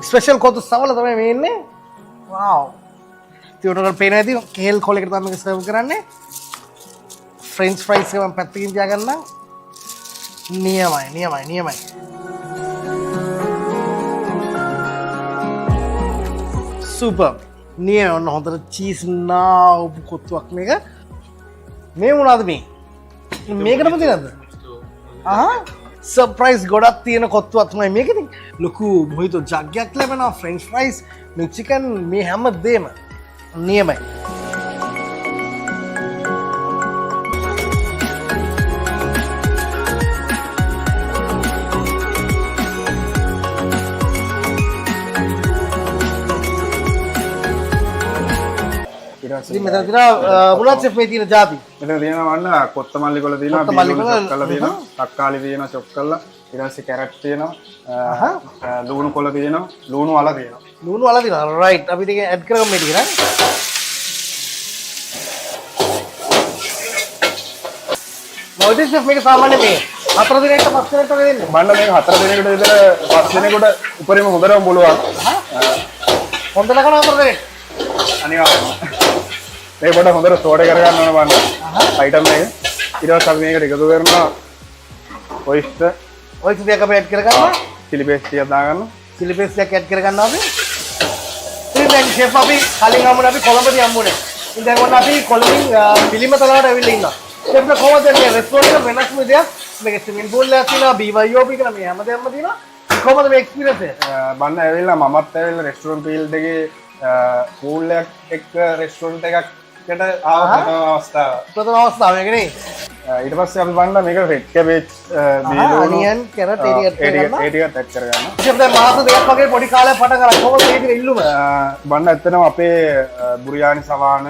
Special kottu සවල තමයි මේ ඉන්නේ. වව්. තියුටර් පේන ඇති කේල් කොල එකට තමයි සර්ව් කරන්නේ. ෆ්‍රෙන්ච් ෆ්‍රයිස් එක මම පැත්තකින් තියාගන්නම්. නියමයි. සුපර්. ඔන්න හොඳට චීස් නාවපු කොත්තුවක් මේක. මේ මොනවද මේ? මේකටම තියෙනවද? සර්ප්‍රයිස් ගොඩක් තියෙන කොත්තුවක් තමයි මේක. ඉතින් ලොකු මොහිතෝ ජග්ගයක් ලැබෙනවා, ෆ්‍රෙන්ච් ෆ්‍රයිස්, මෙක්සිකන් මේ හැම දෙම නියමයි. ඉතින් මෙතන තියෙනවා මොනවද සෙෆ් මේ තියෙන ಜಾති? මෙතන තියෙනවා වන්න කොත්තමල්ලි කොළ තියෙනවා, බීලුණු චොක් කරලා තියෙනවා, තක්කාලි තියෙනවා චොක් කරලා, ඊට පස්සේ කැරට් තියෙනවා, ලුණු කොළ තියෙනවා, ලුණු වල තියෙනවා. ලුණු වල තියෙනවා. රයිට්. අපි ටික ඇඩ් කරගමු මේ ටික නේද? මොකද සෙෆ් මේක සාමාන්‍ය මේ 4 දිනකට 5 දිනකට වගේ දෙන්නේ. බන්න මේක 4 දිනකට විතර 5 දිනකට උඩරිම හොඳටම බලුවා. හොඳට කරනවා 4 දිනකට. අනිවාර්යයෙන්ම. මේ පොඩ හොඳට සෝඩ කරගන්න ඕන බන්න. අයිටම් එක. ඊට පස්සේ අපි මේකට එකතු කරනවා ඔයිස්ටර්. ඔයිස්ටර් එක අපි ඇඩ් කරගන්නවා. චිලි පේස්ට් ටිකක් දාගන්නවා. චිලි පේස්ට් එකක් ඇඩ් කරගන්නවා අපි. ඉතින් දැන් ෂෙෆ් අපි කලින් හම්බුනේ අපි කොළඹදී හම්බුනේ. ඉතින් දැන් ඔන්න අපි කොළඹින් පිළිමතලවට ඇවිල්ලා ඉන්නවා. ෂෙෆ්ට කොහොමද මේ රෙස්ටෝරන්ට් එක වෙනස්ම දෙයක්? මේක ස්විමින් පූල් එකක් තියෙනවා, BYOB කියලා මේ හැමදේම තියෙනවා. කොහොමද මේ එක්ස්පීරියන්ස් එක? බන්න ඇවිල්ලා මමත් ඇවිල්ලා රෙස්ටෝරන්ට් ෆීල්ඩ් එකේ පූල් එකක් රෙස්ටෝරන්ට් එකකට ආව ප්‍රථම අවස්ථාව මේක නේ. ඊට පස්සේ අපි බන්න මේක රෙඩ් කැබේජ් අනියන් කැරට් ඒ ටිකත් ඇඩ් කරගන්නවා. ෂෙෆ් දැන් මාස දෙකක් වගේ පොඩි කාලයක් පටන් ගන්න කොහොමද මේක ඉල්ලුම? බන්න ඇත්තටම අපේ බුරියානි සවාන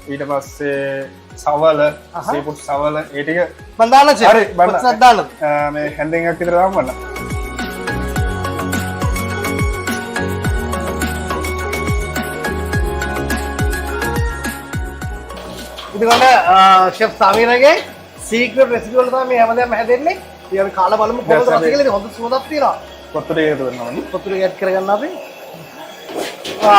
ඊට පස්සේ සවල සීෆුඩ් සවල ඒ ටික මම දාන්න ෂෙෆ්. හරි බන්න දාන්න. මේ හැන්ඩින් එකක් විතර දාමු බන්න. ඉතින් ෂෙෆ් සමීරගේ සීක්‍රට් රෙසිපි වල තමයි මේ හැමදේම හැදෙන්නේ. ඉතින් අපි කාලා බලමු කොහොමද රස කියලා. ඉතින් හොඳ සුවඳක් තියෙනවා. කොත්තු ටික එකතු කරනවා නේ. කොත්තු ටික ඇඩ් කරගන්න අපි. වව්.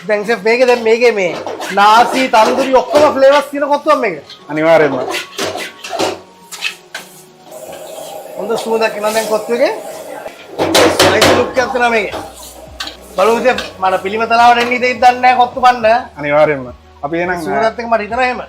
දැන් ෂෙෆ් මේකේ මේ නාසි තන්දුරි ඔක්කොම ෆ්ලේවර්ස් තියෙන කොත්තුවක් මේක. අනිවාර්යයෙන්ම. හොඳ සුවඳක් එනවා දැන් කොත්තු එකේ. ස්පයිසි ලුක් එකක් තියෙනවා මේකේ. බලමු ඉතින් මට පිළිම තලාවට එන්න ඉතින් දන්නේ නැහැ කොත්තු කන්න. අනිවාර්යයෙන්ම. අපි එහෙනම් සුවඳත් එක මට හිතනවා එහෙම.